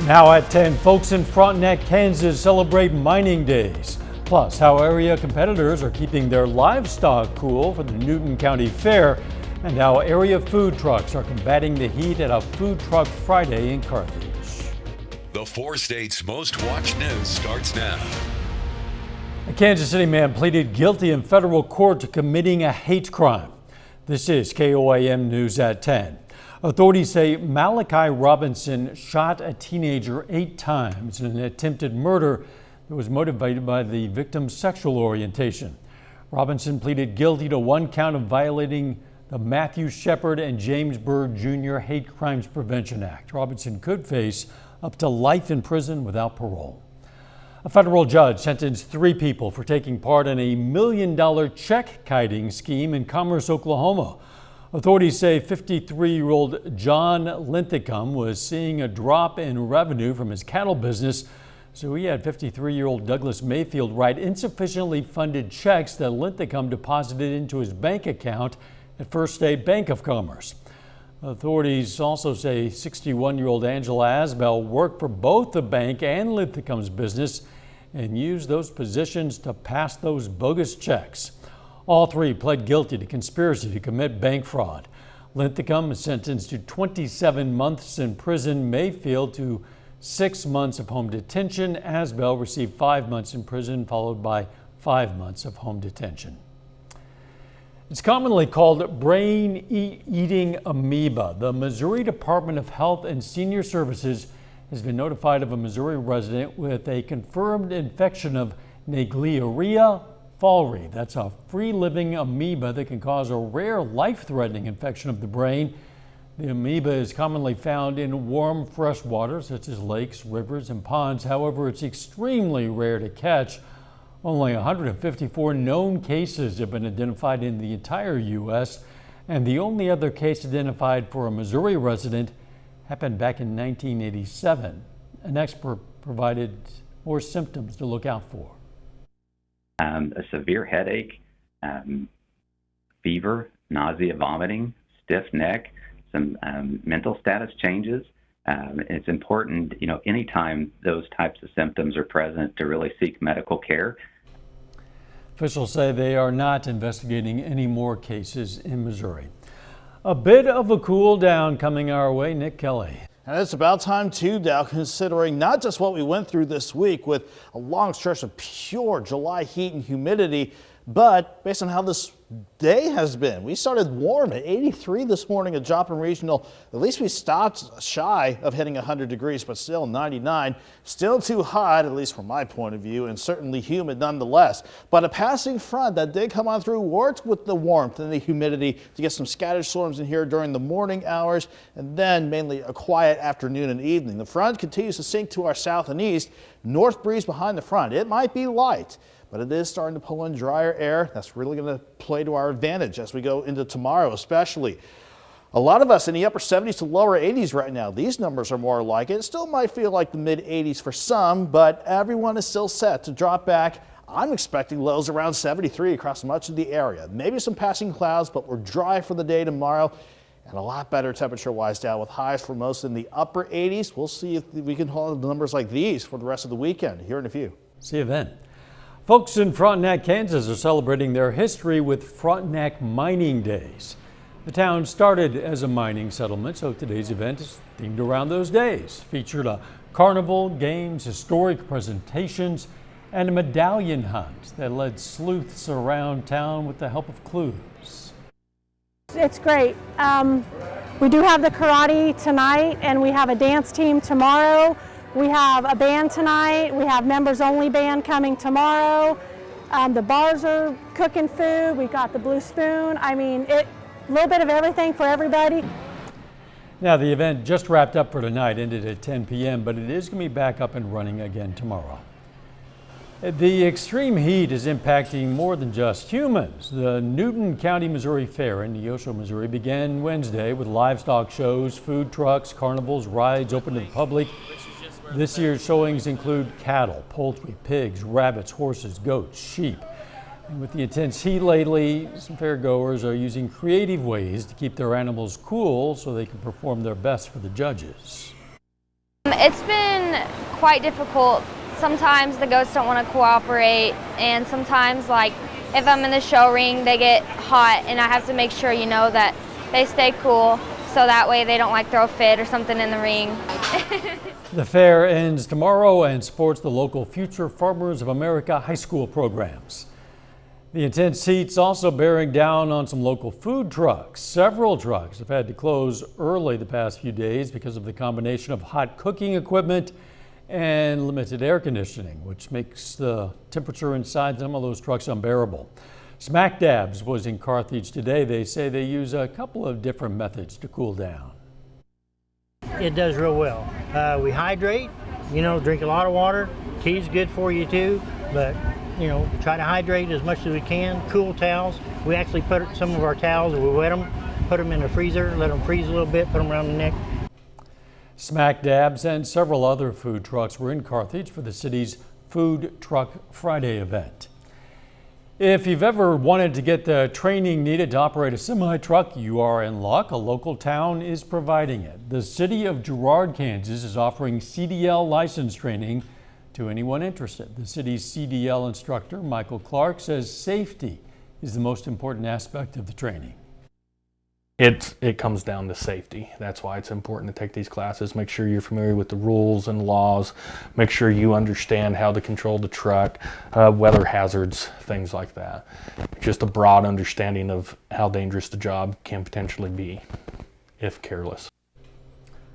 Now at 10, folks in Frontenac, Kansas celebrate mining days. Plus, how area competitors are keeping their livestock cool for the Newton County Fair, and how area food trucks are combating the heat at a Food Truck Friday in Carthage. The 4 states' most watched news starts now. A Kansas City man pleaded guilty in federal court to committing a hate crime. This is KOAM News at 10. Authorities say Malachi Robinson shot a teenager 8 times in an attempted murder that was motivated by the victim's sexual orientation. Robinson pleaded guilty to 1 count of violating the Matthew Shepard and James Byrd Jr. Hate Crimes Prevention Act. Robinson could face up to life in prison without parole. A federal judge sentenced 3 people for taking part in a $1 million check kiting scheme in Commerce, Oklahoma. Authorities say 53-year-old John Linthicum was seeing a drop in revenue from his cattle business, so he had 53-year-old Douglas Mayfield write insufficiently funded checks that Linthicum deposited into his bank account at First State Bank of Commerce. Authorities also say 61-year-old Angela Asbell worked for both the bank and Linthicum's business and used those positions to pass those bogus checks. All 3 pled guilty to conspiracy to commit bank fraud. Linthicum is sentenced to 27 months in prison, Mayfield to 6 months of home detention. Asbell received 5 months in prison, followed by 5 months of home detention. It's commonly called brain-eating amoeba. The Missouri Department of Health and Senior Services has been notified of a Missouri resident with a confirmed infection of Naegleria fowleri. That's a free-living amoeba that can cause a rare life-threatening infection of the brain. The amoeba is commonly found in warm fresh water such as lakes, rivers, and ponds. However, it's extremely rare to catch. Only 154 known cases have been identified in the entire U.S., and the only other case identified for a Missouri resident happened back in 1987. An expert provided more symptoms to look out for. A severe headache, fever, nausea, vomiting, stiff neck, some mental status changes. It's important, anytime those types of symptoms are present, to really seek medical care. Officials say they are not investigating any more cases in Missouri. A bit of a cool down coming our way. Nick Kelly. And it's about time too now, considering not just what we went through this week with a long stretch of pure July heat and humidity, but based on how this day has been. We started warm at 83 this morning at Joplin Regional. At least we stopped shy of hitting 100 degrees, but still 99. Still too hot, at least from my point of view, and certainly humid nonetheless. But a passing front that did come on through worked with the warmth and the humidity to get some scattered storms in here during the morning hours, and then mainly a quiet afternoon and evening. The front continues to sink to our south and east. North breeze behind the front. It might be light, but it is starting to pull in drier air. That's really going to play to our advantage as we go into tomorrow, especially. A lot of us in the upper 70s to lower 80s right now. These numbers are more like it. It still might feel like the mid 80s for some, but everyone is still set to drop back. I'm expecting lows around 73 across much of the area. Maybe some passing clouds, but we're dry for the day tomorrow. And a lot better temperature-wise down with highs for most in the upper 80s. We'll see if we can hold numbers like these for the rest of the weekend. Here in a few. See you then. Folks in Frontenac, Kansas are celebrating their history with Frontenac Mining Days. The town started as a mining settlement, so today's event is themed around those days. Featured a carnival, games, historic presentations, and a medallion hunt that led sleuths around town with the help of clues. It's great. We do have the karate tonight, and we have a dance team tomorrow. We have a band tonight. We have members only band coming tomorrow. The bars are cooking food. We've got the Blue Spoon. I mean, a little bit of everything for everybody. Now, the event just wrapped up for tonight, ended at 10 p.m., but it is going to be back up and running again tomorrow. The extreme heat is impacting more than just humans. The Newton County, Missouri Fair in Neosho, Missouri began Wednesday with livestock shows, food trucks, carnivals, rides open to the public. This year's showings include cattle, poultry, pigs, rabbits, horses, goats, sheep. And with the intense heat lately, some fairgoers are using creative ways to keep their animals cool so they can perform their best for the judges. It's been quite difficult. Sometimes the goats don't want to cooperate, and sometimes, like, if I'm in the show ring, they get hot, and I have to make sure, that they stay cool, so that way they don't, throw a fit or something in the ring. The fair ends tomorrow and supports the local Future Farmers of America high school programs. The intense heat's also bearing down on some local food trucks. Several trucks have had to close early the past few days because of the combination of hot cooking equipment and limited air conditioning, which makes the temperature inside some of those trucks unbearable. Smack Dabs was in Carthage today. They say they use a couple of different methods to cool down. It does real well. We hydrate, drink a lot of water. Tea's good for you too, but try to hydrate as much as we can. Cool towels. We actually put some of our towels, we wet them, put them in the freezer, let them freeze a little bit, put them around the neck. Smack Dabs and several other food trucks were in Carthage for the city's Food Truck Friday event. If you've ever wanted to get the training needed to operate a semi-truck, you are in luck. A local town is providing it. The city of Girard, Kansas is offering CDL license training to anyone interested. The city's CDL instructor, Michael Clark, says safety is the most important aspect of the training. It comes down to safety. That's why it's important to take these classes. Make sure you're familiar with the rules and laws. Make sure you understand how to control the truck, weather hazards, things like that. Just a broad understanding of how dangerous the job can potentially be if careless.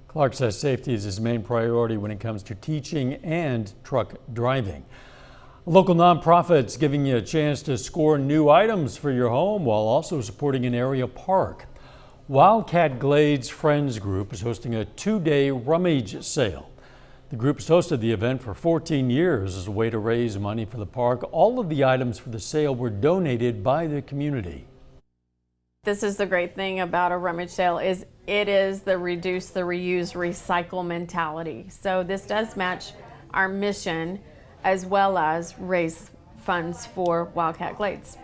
Clark says safety is his main priority when it comes to teaching and truck driving. A local nonprofit's giving you a chance to score new items for your home while also supporting an area park. Wildcat Glades Friends Group is hosting a 2-day rummage sale. The group has hosted the event for 14 years as a way to raise money for the park. All of the items for the sale were donated by the community. This is the great thing about a rummage sale is it is the reduce, the reuse, recycle mentality. So this does match our mission as well as raise funds for Wildcat Glades.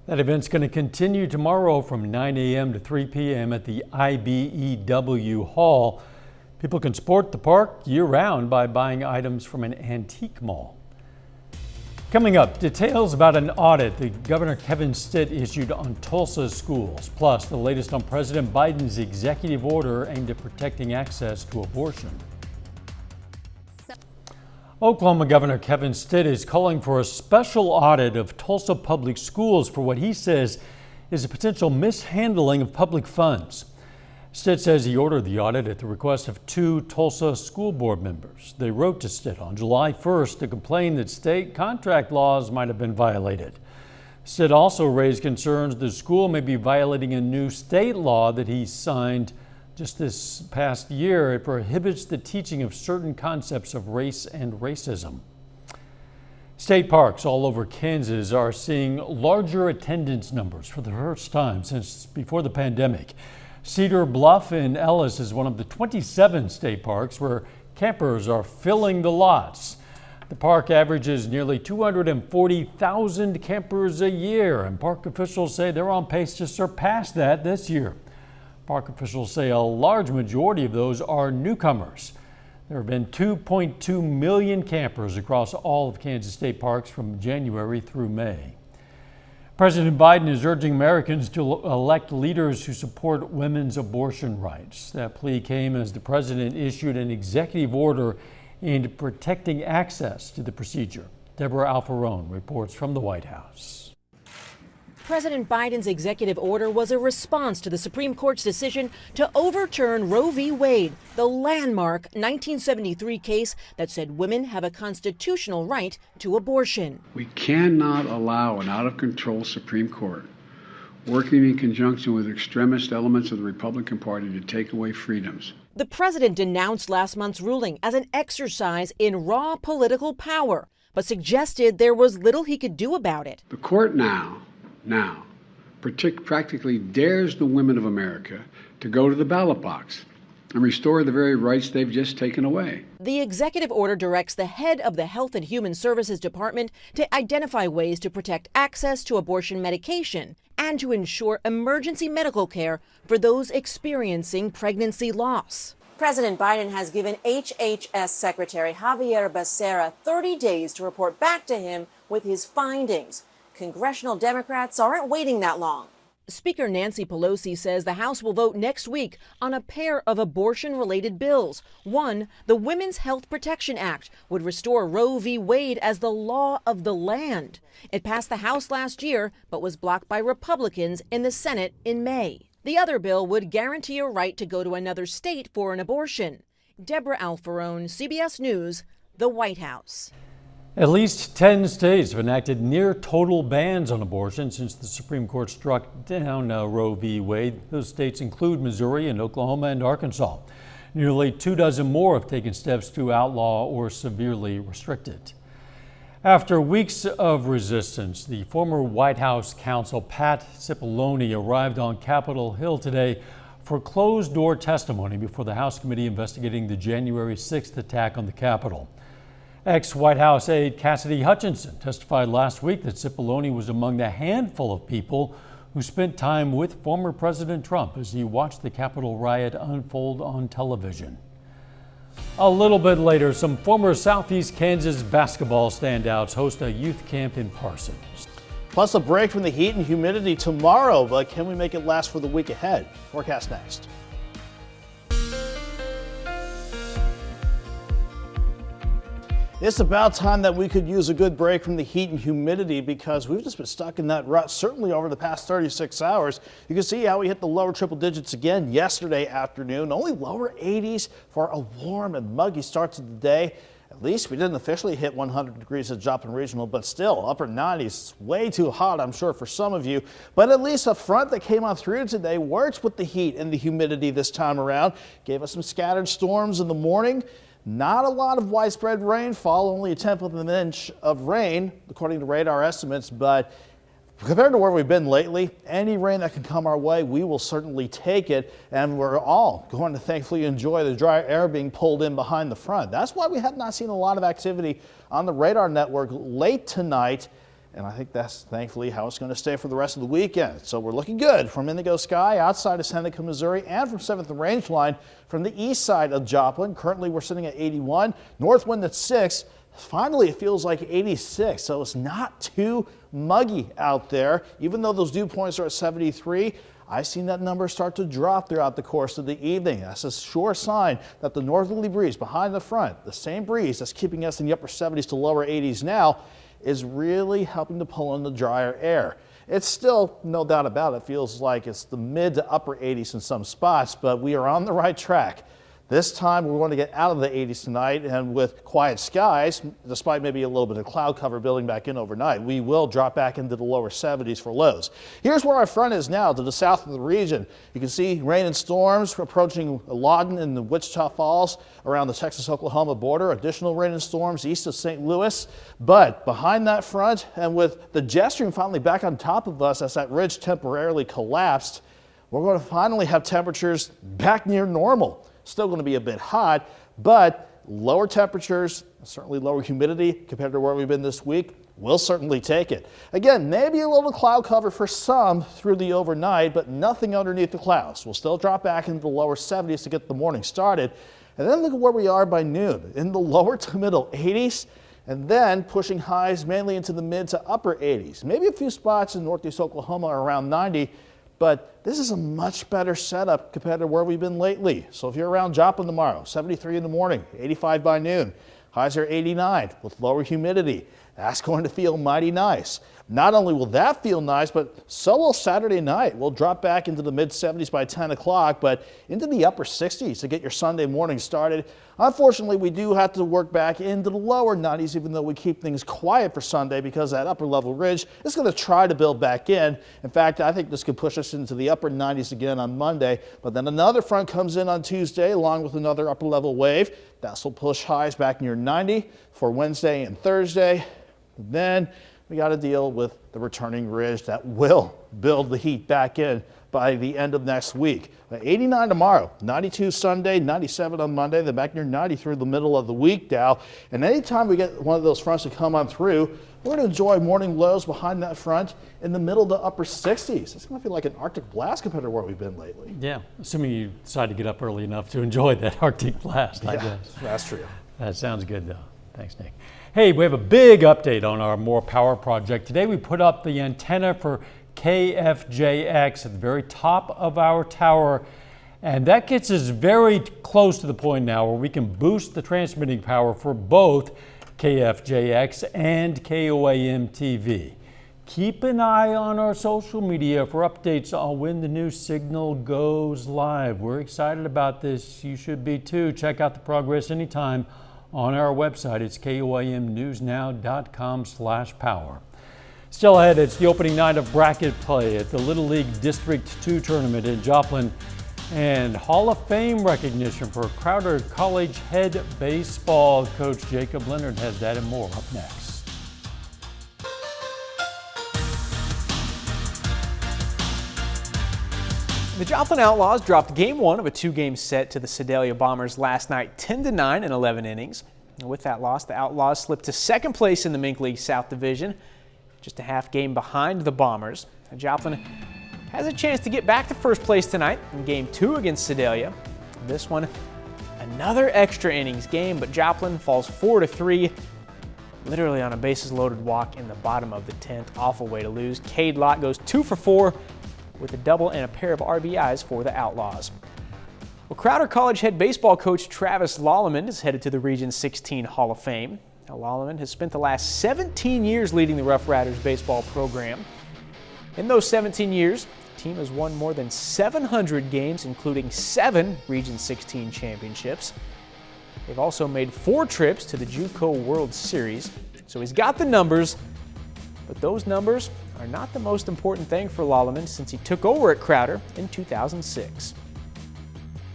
That event's going to continue tomorrow from 9 a.m. to 3 p.m. at the IBEW Hall. People can support the park year-round by buying items from an antique mall. Coming up, details about an audit that Governor Kevin Stitt issued on Tulsa schools, plus the latest on President Biden's executive order aimed at protecting access to abortion. Oklahoma Governor Kevin Stitt is calling for a special audit of Tulsa public schools for what he says is a potential mishandling of public funds. Stitt says he ordered the audit at the request of 2 Tulsa school board members. They wrote to Stitt on July 1st to complain that state contract laws might have been violated. Stitt also raised concerns the school may be violating a new state law that he signed just this past year. It prohibits the teaching of certain concepts of race and racism. State parks all over Kansas are seeing larger attendance numbers for the first time since before the pandemic. Cedar Bluff in Ellis is one of the 27 state parks where campers are filling the lots. The park averages nearly 240,000 campers a year, and park officials say they're on pace to surpass that this year. Park officials say a large majority of those are newcomers. There have been 2.2 million campers across all of Kansas state parks from January through May. President Biden is urging Americans to elect leaders who support women's abortion rights. That plea came as the president issued an executive order aimed at protecting access to the procedure. Deborah Alfarone reports from the White House. President Biden's executive order was a response to the Supreme Court's decision to overturn Roe v. Wade, the landmark 1973 case that said women have a constitutional right to abortion. We cannot allow an out-of-control Supreme Court working in conjunction with extremist elements of the Republican Party to take away freedoms. The president denounced last month's ruling as an exercise in raw political power, but suggested there was little he could do about it. The court now practically dares the women of America to go to the ballot box and restore the very rights they've just taken away. The executive order directs the head of the Health and Human Services Department to identify ways to protect access to abortion medication and to ensure emergency medical care for those experiencing pregnancy loss. President Biden has given HHS Secretary Javier Becerra 30 days to report back to him with his findings. Congressional Democrats aren't waiting that long. Speaker Nancy Pelosi says the House will vote next week on a pair of abortion-related bills. One, the Women's Health Protection Act, would restore Roe v. Wade as the law of the land. It passed the House last year, but was blocked by Republicans in the Senate in May. The other bill would guarantee a right to go to another state for an abortion. Deborah Alfarone, CBS News, the White House. At least 10 states have enacted near total bans on abortion since the Supreme Court struck down Roe v. Wade. Those states include Missouri and Oklahoma and Arkansas. Nearly 24 more have taken steps to outlaw or severely restrict it. After weeks of resistance, the former White House counsel Pat Cipollone arrived on Capitol Hill today for closed-door testimony before the House committee investigating the January 6th attack on the Capitol. Ex-White House aide Cassidy Hutchinson testified last week that Cipollone was among the handful of people who spent time with former President Trump as he watched the Capitol riot unfold on television. A little bit later, some former Southeast Kansas basketball standouts host a youth camp in Parsons. Plus a break from the heat and humidity tomorrow, but can we make it last for the week ahead? Forecast next. It's about time that we could use a good break from the heat and humidity because we've just been stuck in that rut, certainly over the past 36 hours. You can see how we hit the lower triple digits again yesterday afternoon, only lower 80s for a warm and muggy start to the day. At least we didn't officially hit 100 degrees at Joplin Regional, but still upper 90s. It's way too hot, I'm sure, for some of you. But at least a front that came on through today works with the heat and the humidity this time around. Gave us some scattered storms in the morning. Not a lot of widespread rainfall, only a 1/10 of an inch of rain, according to radar estimates. But compared to where we've been lately, any rain that can come our way, we will certainly take it. And we're all going to thankfully enjoy the dry air being pulled in behind the front. That's why we have not seen a lot of activity on the radar network late tonight. And I think that's thankfully how it's going to stay for the rest of the weekend. So we're looking good from Indigo Sky outside of Seneca, Missouri, and from 7th and Range Line from the east side of Joplin. Currently we're sitting at 81, north wind at 6. Finally it feels like 86, so it's not too muggy out there. Even though those dew points are at 73, I've seen that number start to drop throughout the course of the evening. That's a sure sign that the northerly breeze behind the front, the same breeze that's keeping us in the upper 70s to lower 80s now, is really helping to pull in the drier air. It's still, no doubt about it, feels like it's the mid to upper 80s in some spots, but we are on the right track. This time we're going to get out of the 80s tonight, and with quiet skies, despite maybe a little bit of cloud cover building back in overnight, we will drop back into the lower 70s for lows. Here's where our front is now to the south of the region. You can see rain and storms approaching Lawton and the Wichita Falls around the Texas-Oklahoma border. Additional rain and storms east of St. Louis. But behind that front, and with the jet stream finally back on top of us as that ridge temporarily collapsed, we're going to finally have temperatures back near normal. Still going to be a bit hot, but lower temperatures, certainly lower humidity compared to where we've been this week. We'll certainly take it. Again, maybe a little cloud cover for some through the overnight, but nothing underneath the clouds. We'll still drop back into the lower 70s to get the morning started. And then look at where we are by noon, in the lower to middle 80s, and then pushing highs mainly into the mid to upper 80s. Maybe a few spots in northeast Oklahoma are around 90. But this is a much better setup compared to where we've been lately. So if you're around Joplin tomorrow, 73 in the morning, 85 by noon. Highs are 89 with lower humidity. That's going to feel mighty nice. Not only will that feel nice, but so will Saturday night. We'll drop back into the mid 70s by 10 o'clock, but into the upper 60s to get your Sunday morning started. Unfortunately, we do have to work back into the lower 90s, even though we keep things quiet for Sunday because that upper level ridge is going to try to build back in. In fact, I think this could push us into the upper 90s again on Monday, but then another front comes in on Tuesday along with another upper level wave. That will push highs back near 90 for Wednesday and Thursday. Then We got to deal with the returning ridge that will build the heat back in by the end of next week. 89 tomorrow, 92 Sunday, 97 on Monday, then back near 90 through the middle of the week, Dow. And anytime we get one of those fronts to come on through, we're going to enjoy morning lows behind that front in the middle to upper 60s. It's going to feel like an Arctic blast compared to where we've been lately. Yeah, assuming you decide to get up early enough to enjoy that Arctic blast, I guess. That's true. That sounds good, though. Thanks, Nick. Hey, we have a big update on our More Power project. Today we put up the antenna for KFJX at the very top of our tower, and that gets us very close to the point now where we can boost the transmitting power for both KFJX and KOAM TV. Keep an eye on our social media for updates on when the new signal goes live. We're excited about this. You should be too. Check out the progress anytime on our website. It's koamnewsnow.com/power. Still ahead, it's the opening night of bracket play at the Little League District 2 tournament in Joplin, and Hall of Fame recognition for Crowder College head baseball coach Jacob Leonard has that and more up next. The Joplin Outlaws dropped Game 1 of a 2-game set to the Sedalia Bombers last night, 10-9 in 11 innings. And with that loss, the Outlaws slipped to second place in the Mink League South Division, just a half game behind the Bombers. And Joplin has a chance to get back to first place tonight in Game 2 against Sedalia. This one, another extra innings game, but Joplin falls 4-3, literally on a bases-loaded walk in the bottom of the 10th. Awful way to lose. Cade Lott goes 2 for 4 with a double and a pair of RBIs for the Outlaws. Well, Crowder College head baseball coach Travis Lolleman is headed to the Region 16 Hall of Fame. Now, Lolleman has spent the last 17 years leading the Rough Riders baseball program. In those 17 years, the team has won more than 700 games, including 7 Region 16 championships. They've also made 4 trips to the JUCO World Series. So he's got the numbers, but those numbers are not the most important thing for Lolleman since he took over at Crowder in 2006.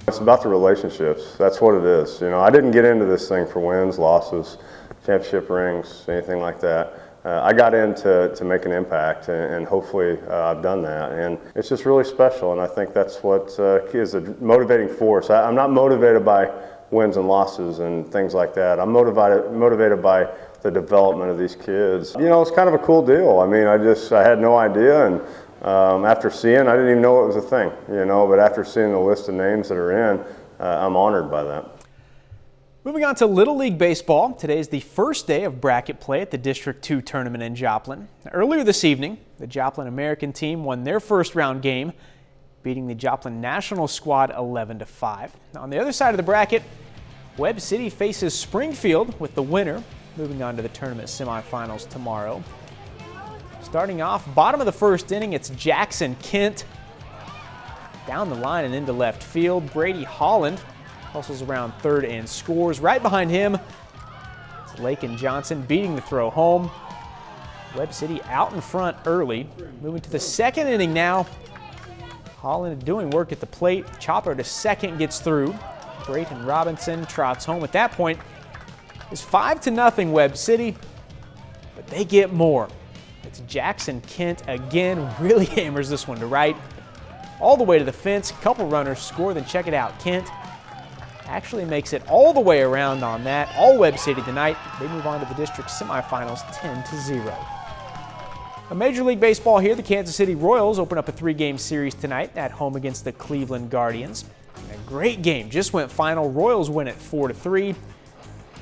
It's about the relationships. That's what it is. You know, I didn't get into this thing for wins, losses, championship rings, anything like that. I got in to make an impact, and hopefully I've done that. And it's just really special, and I think that's what is a motivating force. I'm not motivated by wins and losses and things like that. I'm motivated by the development of these kids. You know, it's kind of a cool deal. I mean, I had no idea, and after seeing, I didn't even know it was a thing, you know, but after seeing the list of names that are in, I'm honored by that. Moving on to Little League Baseball. Today is the first day of bracket play at the District 2 tournament in Joplin. Earlier this evening, the Joplin American team won their first round game, beating the Joplin National squad 11-5. On the other side of the bracket, Webb City faces Springfield with the winner, moving on to the tournament semifinals tomorrow. Starting off, bottom of the first inning, it's Jackson Kent. Down the line and into left field, Brady Holland hustles around third and scores. Right behind him, it's Lakin Johnson beating the throw home. Webb City out in front early. Moving to the second inning now. Holland doing work at the plate. Chopper to second gets through. Brayton Robinson trots home. At that point, it's 5-0 Webb City, but they get more. It's Jackson Kent again, really hammers this one to right. All the way to the fence, couple runners score, then check it out. Kent actually makes it all the way around on that. All Webb City tonight. They move on to the district semifinals 10-0. A Major League Baseball here, the Kansas City Royals open up a 3-game series tonight at home against the Cleveland Guardians. And a great game just went final. Royals win it 4-3.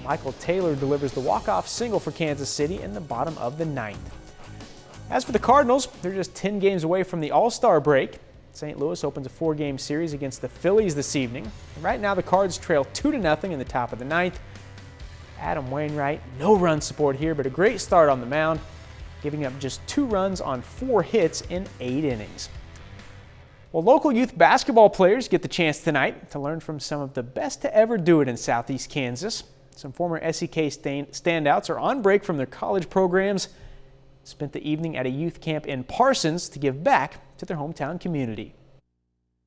Michael Taylor delivers the walk-off single for Kansas City in the bottom of the 9th. As for the Cardinals, they're just 10 games away from the All-Star break. St. Louis opens a 4-game series against the Phillies this evening. And right now, the Cards trail 2-0 in the top of the 9th. Adam Wainwright, no run support here, but a great start on the mound, giving up just 2 runs on 4 hits in 8 innings. Well, local youth basketball players get the chance tonight to learn from some of the best to ever do it in Southeast Kansas. Some former SEK standouts are on break from their college programs, spent the evening at a youth camp in Parsons to give back to their hometown community.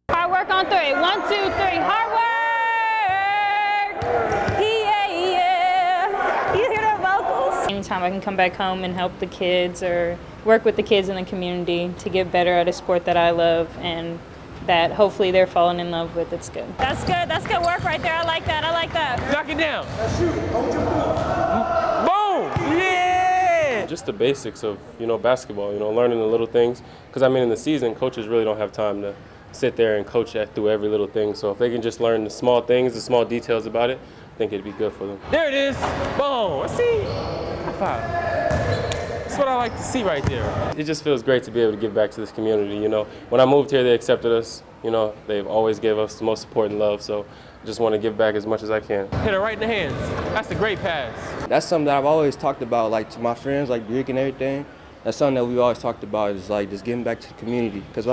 Hard work on 3. 1, 2, 3. Hard work! Yeah, yeah. You hear the vocals? time I can come back home and help the kids or work with the kids in the community to get better at a sport that I love and that hopefully they're falling in love with. It's good. That's good. That's good work right there. I like that. I like that. Knock it down. Boom! Yeah! Just the basics of, basketball, learning the little things. Because, in the season, coaches really don't have time to sit there and coach through every little thing. So if they can just learn the small things, the small details about it, I think it'd be good for them. There it is. Boom. See? High five. That's what I like to see right there. It just feels great to be able to give back to this community. When I moved here, they accepted us. They've always gave us the most support and love. So I just want to give back as much as I can. Hit it right in the hands. That's a great pass. That's something that I've always talked about, like to my friends, like Brick and everything. That's something that we've always talked about is like just giving back to the community. Because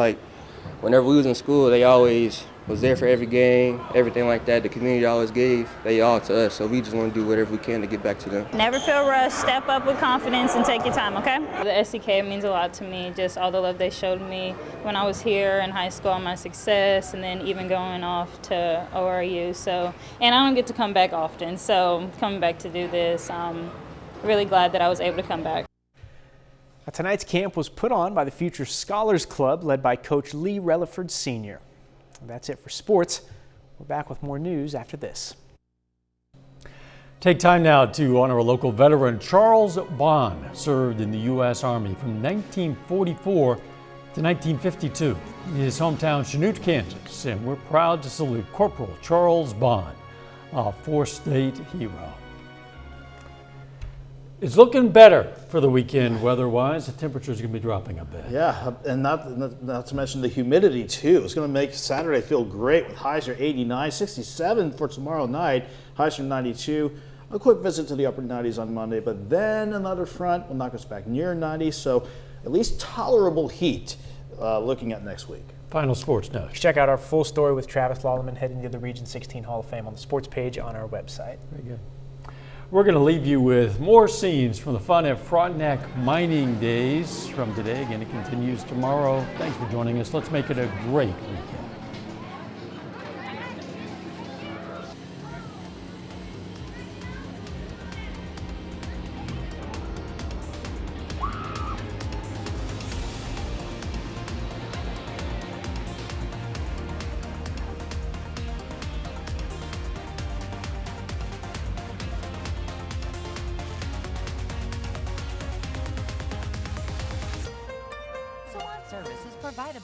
whenever we was in school, they always was there for every game, everything like that. The community always gave, they all to us. So we just want to do whatever we can to get back to them. Never feel rushed. Step up with confidence and take your time, okay? The SEK means a lot to me, just all the love they showed me when I was here in high school, my success, and then even going off to ORU. So, and I don't get to come back often, so coming back to do this, I'm really glad that I was able to come back. Tonight's camp was put on by the Future Scholars Club led by Coach Lee Relaford Sr. That's it for sports. We're back with more news after this. Take time now to honor a local veteran. Charles Bond served in the U.S. Army from 1944 to 1952 in his hometown, Chanute, Kansas. And we're proud to salute Corporal Charles Bond, a four-state hero. It's looking better for the weekend weather-wise. The temperature's going to be dropping a bit. Yeah, and not to mention the humidity, too. It's going to make Saturday feel great with highs are 89, 67 for tomorrow night, highs are 92. A quick visit to the upper 90s on Monday, but then another front will knock us back near 90, so at least tolerable heat looking at next week. Final sports note. Check out our full story with Travis Lallemand heading to the Region 16 Hall of Fame on the sports page on our website. Very good. We're going to leave you with more scenes from the fun at Frontenac Mining Days from today. Again, it continues tomorrow. Thanks for joining us. Let's make it a great weekend. Service is provided